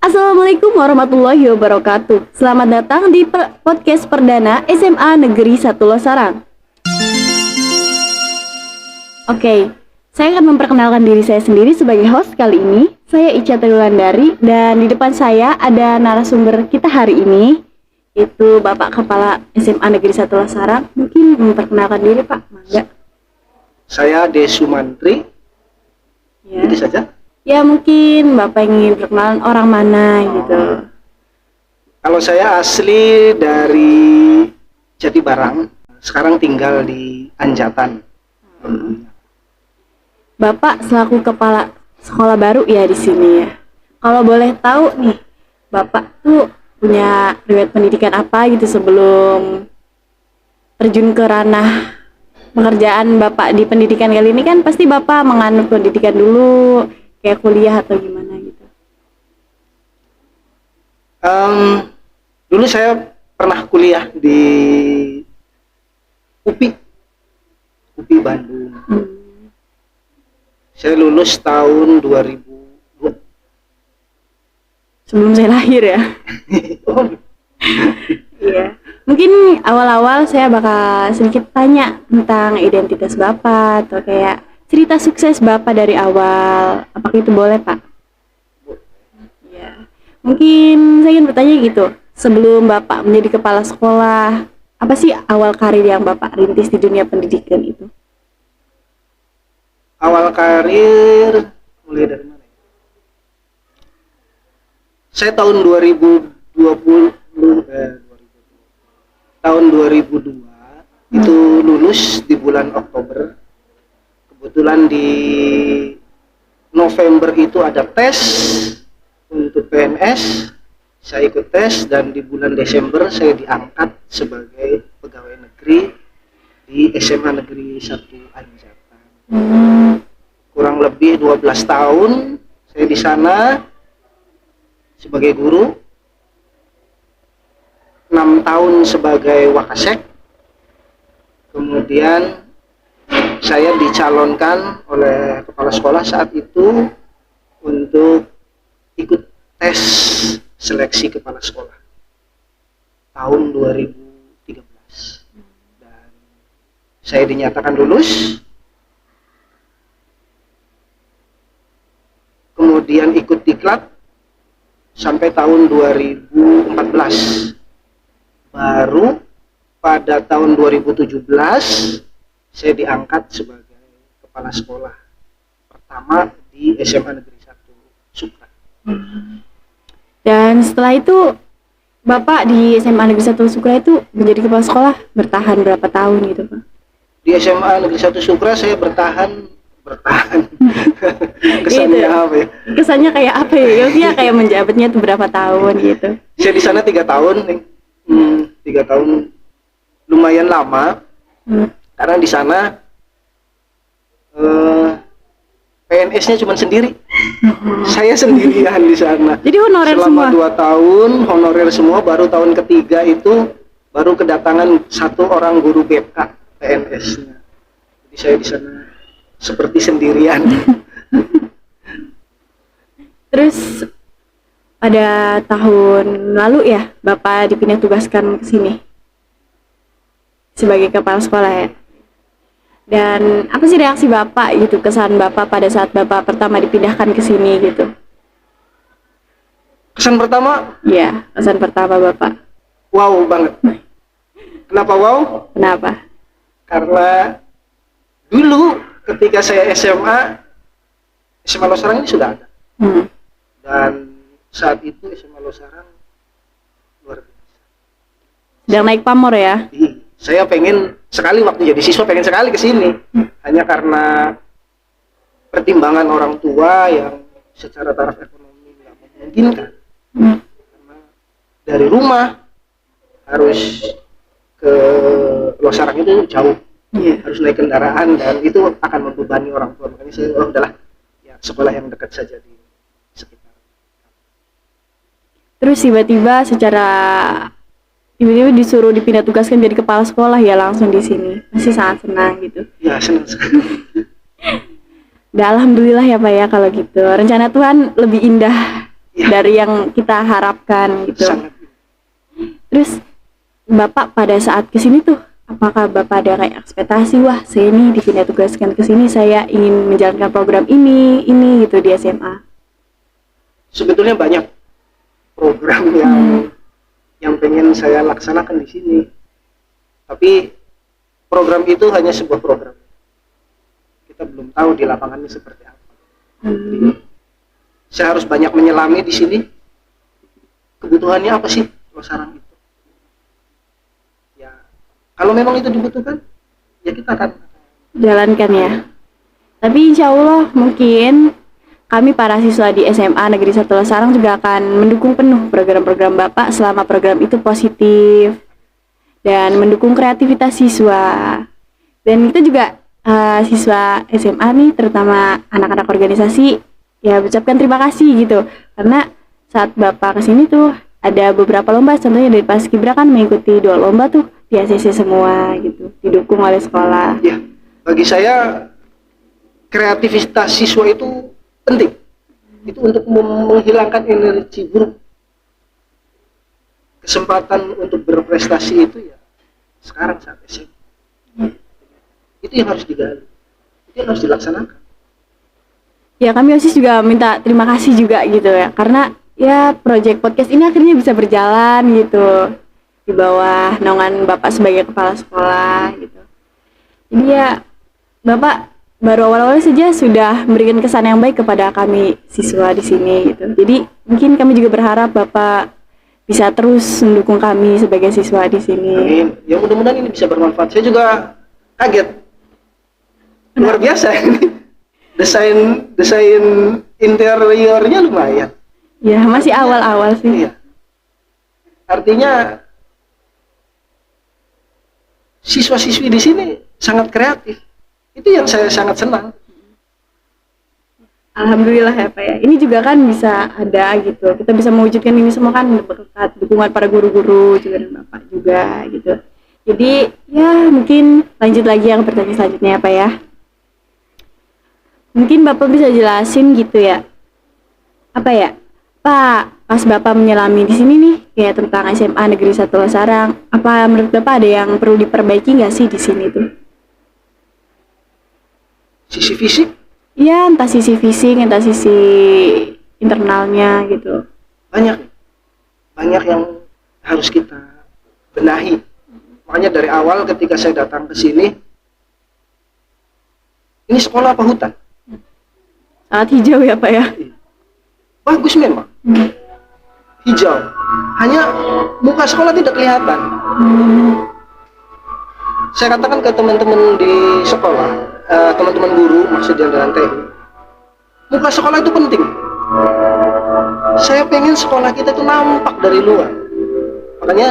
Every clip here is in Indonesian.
Assalamualaikum warahmatullahi wabarakatuh. Selamat datang di podcast perdana SMA Negeri 1 Losarang. Oke, saya akan memperkenalkan diri saya sendiri sebagai host kali ini. Saya Ica Triwulandari dan di depan saya ada narasumber kita hari ini, yaitu Bapak Kepala SMA Negeri 1 Losarang. Mungkin memperkenalkan diri, Pak. Mangga. Saya Desumantri. Ya. Itu saja. Ya, mungkin Bapak ingin perkenalan orang mana gitu. Kalau saya asli dari Jatibarang, sekarang tinggal di Anjatan. Bapak selaku kepala sekolah baru ya di sini ya. Kalau boleh tahu nih, Bapak tuh punya riwayat pendidikan apa gitu sebelum terjun ke ranah pekerjaan Bapak di pendidikan kali ini? Kan pasti Bapak menganut pendidikan dulu, kayak kuliah atau gimana gitu. Dulu saya pernah kuliah di UPI Bandung. Saya lulus tahun 2002. Sebelum saya lahir ya. Iya. Mungkin awal-awal saya bakal sedikit tanya tentang identitas Bapak atau kayak cerita sukses Bapak dari awal. Apakah itu boleh, Pak? Iya. Mungkin saya ingin bertanya gitu. Sebelum Bapak menjadi kepala sekolah, apa sih awal karir yang Bapak rintis di dunia pendidikan itu? Awal karir mulai dari mana? Saya tahun 2020 tahun 2002 itu lulus di bulan Oktober. Kebetulan di November itu ada tes untuk PNS. Saya ikut tes dan di bulan Desember saya diangkat sebagai pegawai negeri di SMA Negeri 1 Anjatan. Kurang lebih 12 tahun saya di sana sebagai guru, 6 tahun sebagai wakasek. Kemudian saya dicalonkan oleh kepala sekolah saat itu untuk ikut tes seleksi kepala sekolah tahun 2013 dan saya dinyatakan lulus. Kemudian ikut diklat sampai tahun 2014. Baru pada tahun 2017 saya diangkat sebagai kepala sekolah pertama di SMA Negeri 1 Sukra. Dan setelah itu Bapak di SMA Negeri 1 Sukra itu menjadi kepala sekolah bertahan berapa tahun gitu, Pak? Di SMA Negeri 1 Sukra saya bertahan kesannya Gitu. apa ya? Kesannya kayak apa ya? Maksudnya kayak menjabatnya tuh berapa tahun gitu? Saya di sana 3 tahun nih. 3 tahun lumayan lama. Karena di sana PNS-nya cuma sendiri. Saya sendirian di sana. Jadi honorer Selama semua? 2 tahun honorer semua. Baru tahun ketiga itu baru kedatangan 1 orang guru BK PNS-nya. Jadi saya di sana seperti sendirian. Terus pada tahun lalu ya Bapak dipindah tugaskan ke sini sebagai kepala sekolah ya. Dan apa sih reaksi Bapak gitu, kesan Bapak pada saat Bapak pertama dipindahkan ke sini gitu? Kesan pertama, Iya, kesan pertama Bapak. wow banget. Kenapa wow? Kenapa? Karena dulu ketika saya SMA Losarang ini sudah ada. Dan saat itu SMA Losarang luar biasa. Sedang naik pamor ya? Saya pengen sekali waktu jadi siswa pengen sekali ke sini. Hanya karena pertimbangan orang tua yang secara taraf ekonomi nggak memungkinkan. Karena dari rumah harus ke Losarang itu jauh. Harus naik kendaraan dan itu akan membebani orang tua. Makanya saya udahlah ya sekolah yang dekat saja di sekitar. Terus tiba-tiba disuruh dipindah tugaskan jadi kepala sekolah ya langsung di sini. Masih sangat senang gitu. Ya senang sekali. Dan alhamdulillah ya Pak ya kalau gitu. Rencana Tuhan lebih indah Ya. dari yang kita harapkan gitu. Sangat. Terus Bapak pada saat kesini tuh, apakah Bapak ada kayak ekspektasi, wah saya nih dipindah tugaskan ke sini, saya ingin menjalankan program ini gitu di SMA? Sebetulnya banyak program yang pengen saya laksanakan di sini. Tapi program itu hanya sebuah program. Kita belum tahu di lapangannya seperti apa. Jadi, saya harus banyak menyelami di sini. Kebutuhannya apa sih sarang itu? Ya, kalau memang itu dibutuhkan, ya kita akan Jalankan ya. Tapi insya Allah mungkin kami para siswa di SMA Negeri 1 Lasarang juga akan mendukung penuh program-program Bapak selama program itu positif dan mendukung kreativitas siswa. Dan kita juga siswa SMA nih, terutama anak-anak organisasi, ya ucapkan terima kasih gitu. Karena saat Bapak kesini tuh ada beberapa lomba, contohnya dari Paskibra kan mengikuti 2 lomba tuh di ACC semua gitu, didukung oleh sekolah. ya, bagi saya kreativitas siswa itu penting. Itu untuk menghilangkan energi buruk. Kesempatan untuk berprestasi itu ya sekarang saat SMA. Itu yang harus digali. Itu yang harus dilaksanakan. Ya kami OSIS juga minta terima kasih juga gitu ya, karena ya project podcast ini akhirnya bisa berjalan gitu di bawah naungan Bapak sebagai kepala sekolah gitu. Jadi ya Bapak baru awal-awal saja sudah memberikan kesan yang baik kepada kami siswa di sini gitu. Jadi mungkin kami juga berharap Bapak bisa terus mendukung kami sebagai siswa di sini. Amin. Ya mudah-mudahan ini bisa bermanfaat. Saya juga kaget. Luar biasa ini. Desain interiornya lumayan. Ya masih awal-awal sih. Iya. Artinya siswa-siswi di sini sangat kreatif. Itu yang saya sangat senang. Alhamdulillah ya Pak ya. Ini juga kan bisa ada gitu. Kita bisa mewujudkan ini semua kan berkat dukungan para guru-guru juga dan Bapak juga gitu. Jadi ya mungkin lanjut lagi yang pertanyaan selanjutnya ya Pak ya. Mungkin Bapak bisa jelasin gitu ya. Apa ya? Pak, pas Bapak menyelami di sini nih kayak tentang SMA Negeri 1 Lasarang, apa menurut Bapak ada yang perlu diperbaiki nggak sih di sini tuh? Sisi fisik Ya, entah sisi fisik, entah sisi internalnya gitu. banyak yang harus kita benahi. Makanya dari awal ketika saya datang ke sini, ini sekolah apa hutan? Sangat hijau ya Pak ya. Bagus memang. Hijau. Hanya muka sekolah tidak kelihatan. Saya katakan ke teman-teman di sekolah, teman-teman guru, maksudnya dengan TI, muka sekolah itu penting. Saya pengen sekolah kita itu nampak dari luar. Makanya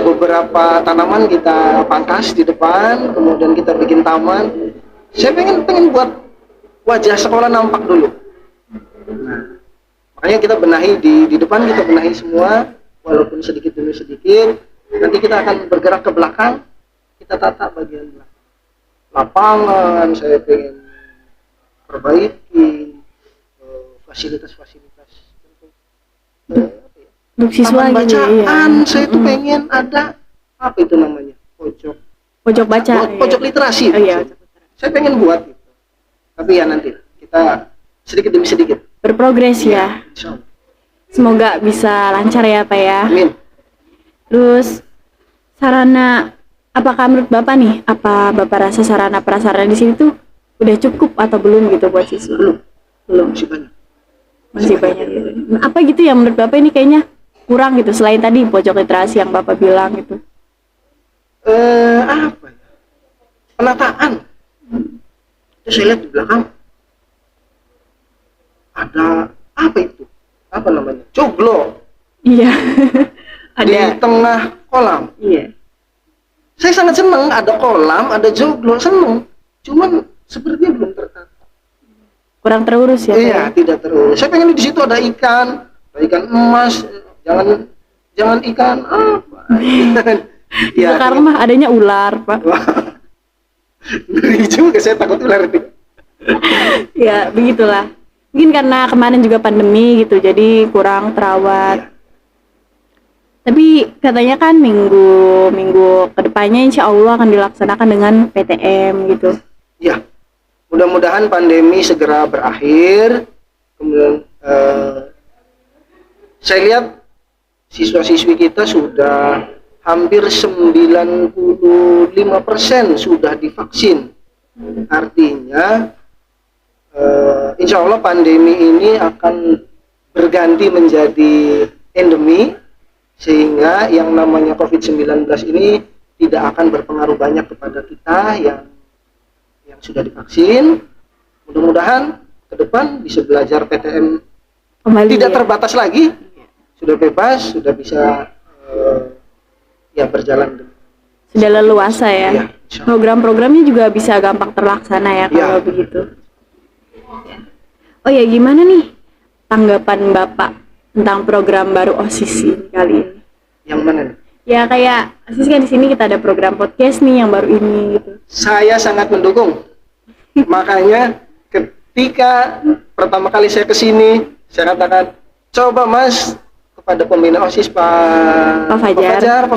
beberapa tanaman kita pangkas di depan, kemudian kita bikin taman. Saya pengen buat wajah sekolah nampak dulu. Nah, makanya kita benahi di depan, kita benahi semua, walaupun sedikit demi sedikit. Nanti kita akan bergerak ke belakang, kita tata bagian belakang. Lapangan saya pengen perbaiki, fasilitas-fasilitas Untuk siswa taman gitu bacaan, ya. saya tuh pengen ada apa itu namanya, Pojok baca. pojok literasi. Oh iya. Saya pengen buat itu, tapi ya nanti kita sedikit demi sedikit. Berprogres ya. Insya Allah. Semoga bisa lancar ya Pak ya. Amin. Terus sarana, apakah menurut Bapak nih, apa Bapak rasa sarana prasarana di sini tuh udah cukup atau belum gitu buat siswa? Belum. Masih banyak. Masih banyak gitu. Apa gitu yang menurut Bapak ini kayaknya kurang gitu selain tadi pojok literasi yang Bapak bilang gitu? Apa ya? Penataan. Terus saya lihat di belakang ada apa itu? Apa namanya? Joglo Iya. di Ada. tengah kolam. Iya. Saya sangat senang ada kolam, ada joglo, senang. Cuman sepertinya belum tertata. Kurang terurus ya Pak Iya, ya? tidak terus. Saya pengen di situ ada ikan emas, jangan ikan apa. Itu karena mah adanya ular Pak. Ngeri juga, saya takut ular itu. Ya begitulah. Mungkin karena kemarin juga pandemi gitu, jadi kurang terawat. Iya. Tapi katanya kan minggu kedepannya insya Allah akan dilaksanakan dengan PTM gitu. Ya, mudah-mudahan pandemi segera berakhir. Kemudian saya lihat siswa-siswi kita sudah hampir 95% sudah divaksin. Artinya insya Allah pandemi ini akan berganti menjadi endemi, sehingga yang namanya COVID-19 ini tidak akan berpengaruh banyak kepada kita yang sudah divaksin. Mudah-mudahan ke depan bisa belajar PTM Kembali tidak ya. terbatas lagi, sudah bebas, sudah bisa ya berjalan. Sudah leluasa ya. Iya, insya Allah. Program-programnya juga bisa gampang terlaksana ya kalau Iya. begitu. Ya. Oh ya, gimana nih tanggapan Bapak tentang program baru OSIS ini kali ini? Yang mana nih? Ya kayak OSIS kan di sini kita ada program podcast nih yang baru ini gitu. Saya sangat mendukung. Makanya ketika pertama kali saya kesini, saya katakan, coba Mas, kepada pembina OSIS Pak Fajar,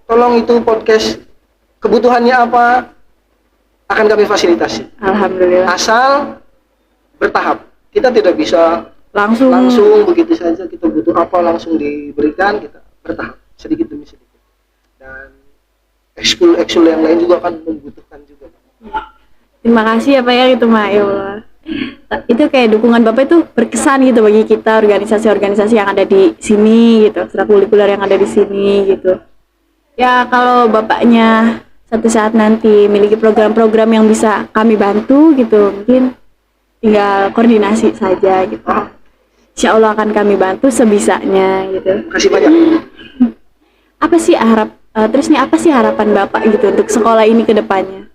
tolong itu podcast kebutuhannya apa, akan kami fasilitasi. Alhamdulillah. Asal bertahap. Kita tidak bisa Langsung begitu saja, kita butuh apa langsung diberikan, kita bertahap sedikit demi sedikit. Dan ekskul yang lain juga akan membutuhkan juga. terima kasih ya Pak ya itu Mak, ya Allah. Itu kayak dukungan Bapak itu berkesan gitu bagi kita, organisasi-organisasi yang ada di sini gitu, ekstrakurikuler yang ada di sini gitu. Ya kalau Bapaknya satu saat nanti memiliki program-program yang bisa kami bantu gitu, mungkin tinggal koordinasi saja gitu. Insya Allah akan kami bantu sebisanya gitu. Kasih banyak. Apa sih harapan Bapak gitu untuk sekolah ini ke depannya?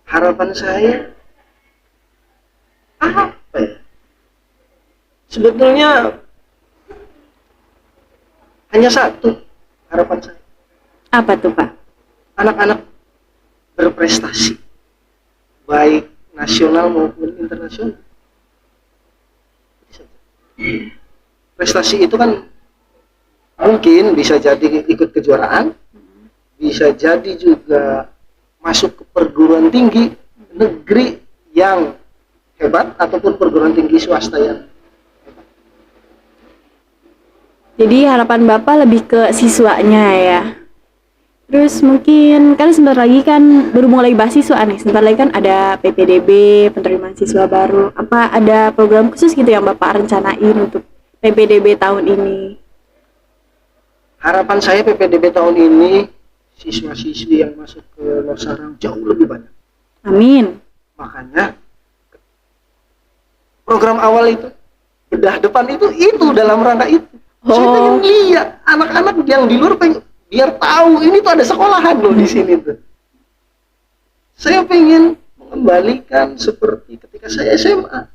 Harapan saya apa ya? Sebetulnya hanya satu harapan saya. Apa tuh Pak? Anak-anak berprestasi, baik nasional maupun internasional. Prestasi itu kan mungkin bisa jadi ikut kejuaraan, bisa jadi juga masuk ke perguruan tinggi negeri yang hebat ataupun perguruan tinggi swasta yang hebat. Jadi harapan Bapak lebih ke siswanya ya. Terus mungkin kan sebentar lagi kan baru mulai bahas siswa nih. Sebentar lagi kan ada PPDB, penerimaan siswa baru. Apa ada program khusus gitu yang Bapak rencanain untuk PPDB tahun ini? Harapan saya PPDB tahun ini siswa-siswi yang masuk ke Losarang jauh lebih banyak. Amin. Makanya program awal itu, bedah depan itu dalam rangka itu. Saya pengen lihat anak-anak yang di luar biar tahu ini tuh ada sekolahan loh di sini tuh. Saya pengen mengembalikan seperti ketika saya SMA.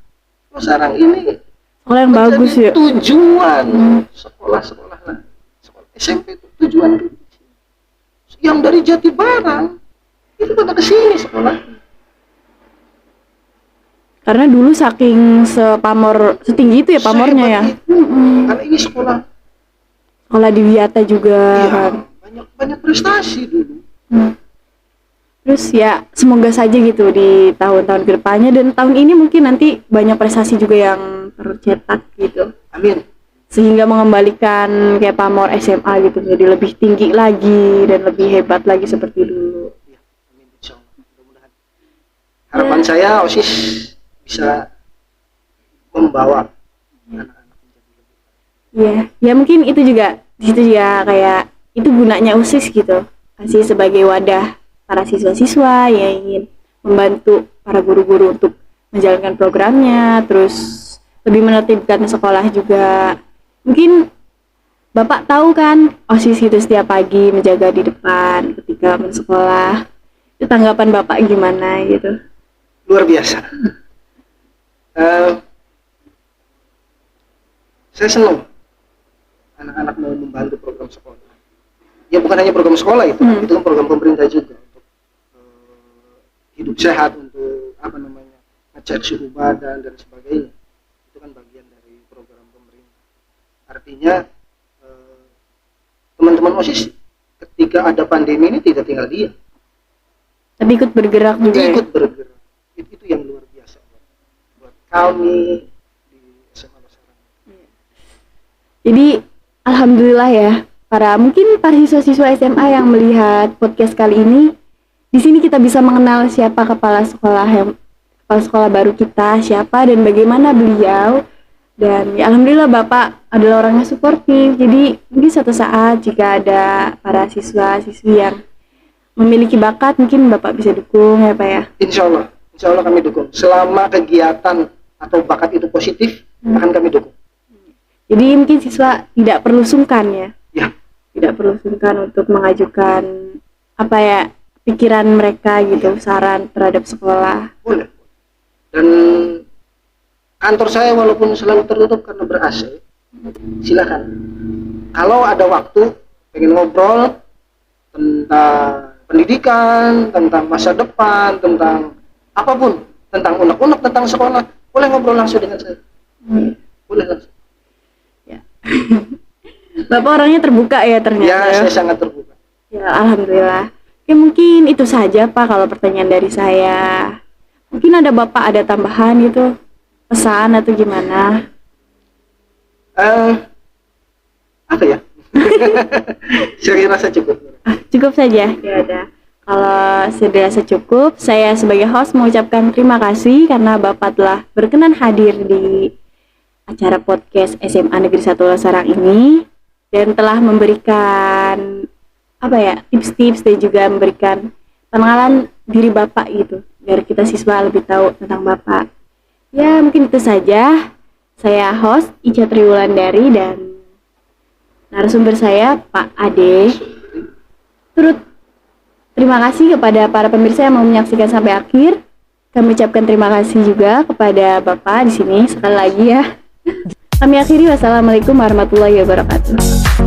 Losarang ini Sekolah yang bagus ya. tujuan sekolah-sekolah lah. Sekolah SMP itu tujuan itu. Yang dari Jatibarang itu pada kesini sekolah. Karena dulu saking setinggi itu ya pamornya ya. Karena ini sekolah. Sekolah di Wiyata juga Iya, kan. banyak prestasi dulu. Terus ya semoga saja gitu di tahun-tahun kedepannya dan tahun ini mungkin nanti banyak prestasi juga yang tercetak gitu. Amin. Sehingga mengembalikan kayak pamor SMA gitu jadi lebih tinggi lagi dan lebih hebat lagi seperti dulu. Ya, amin insyaallah. Mudah-mudahan. Harapan saya OSIS bisa membawa anak-anak menjadi lebih baik. Iya, ya mungkin itu juga di situ ya kayak itu gunanya OSIS gitu. Kasih sebagai wadah para siswa-siswa yang ingin membantu para guru-guru untuk menjalankan programnya, terus lebih menertibkan sekolah juga. Mungkin Bapak tahu kan OSIS itu setiap pagi menjaga di depan ketika bersekolah. Itu tanggapan Bapak gimana gitu? Luar biasa. Saya senang anak-anak mau membantu program sekolah. Ya bukan hanya program sekolah itu kan program pemerintah juga untuk hidup sehat, untuk cek suhu badan dan sebagainya. Itu kan bagian dari program pemerintah. Artinya teman-teman OSIS ketika ada pandemi ini tidak tinggal diam, Tapi ikut bergerak juga ya? ikut bergerak. Itu yang luar biasa buat kami di SMA Basarang. Jadi alhamdulillah ya, mungkin para siswa-siswa SMA yang melihat podcast kali ini, di sini kita bisa mengenal siapa kepala sekolah baru kita, siapa dan bagaimana beliau. Dan ya, alhamdulillah Bapak adalah orang yang suportif. Jadi mungkin suatu saat jika ada para siswa-siswi yang memiliki bakat, mungkin Bapak bisa dukung ya Pak ya. Insya Allah kami dukung. Selama kegiatan atau bakat itu positif, akan kami dukung. Jadi mungkin siswa tidak perlu sungkan ya. Ya, Tidak perlu sungkan untuk mengajukan pikiran mereka gitu, saran terhadap sekolah. boleh. Dan kantor saya walaupun selalu tertutup karena ber-AC, silakan. Kalau ada waktu pengen ngobrol tentang pendidikan, tentang masa depan, tentang apapun, tentang unek-unek, tentang sekolah, boleh ngobrol langsung dengan saya. Boleh langsung. Ya. Bapak orangnya terbuka ya ternyata. Ya, saya sangat terbuka. Ya, alhamdulillah. Oke, mungkin itu saja Pak kalau pertanyaan dari saya. Mungkin ada Bapak ada tambahan gitu, pesan atau gimana? Apa ya? Saya rasa cukup. Cukup saja. Ya udah. Kalau sudah rasa cukup, saya sebagai host mengucapkan terima kasih karena Bapak telah berkenan hadir di acara podcast SMA Negeri 1 Lasarang ini dan telah memberikan tips-tips dan juga memberikan pengenalan diri Bapak gitu, biar kita siswa lebih tahu tentang Bapak. Ya, mungkin itu saja. Saya host Ica Triwulandari dan narasumber saya Pak Ade. Turut terima kasih kepada para pemirsa yang mau menyaksikan sampai akhir. Kami ucapkan terima kasih juga kepada Bapak di sini sekali lagi ya. Kami akhiri, wassalamualaikum warahmatullahi wabarakatuh.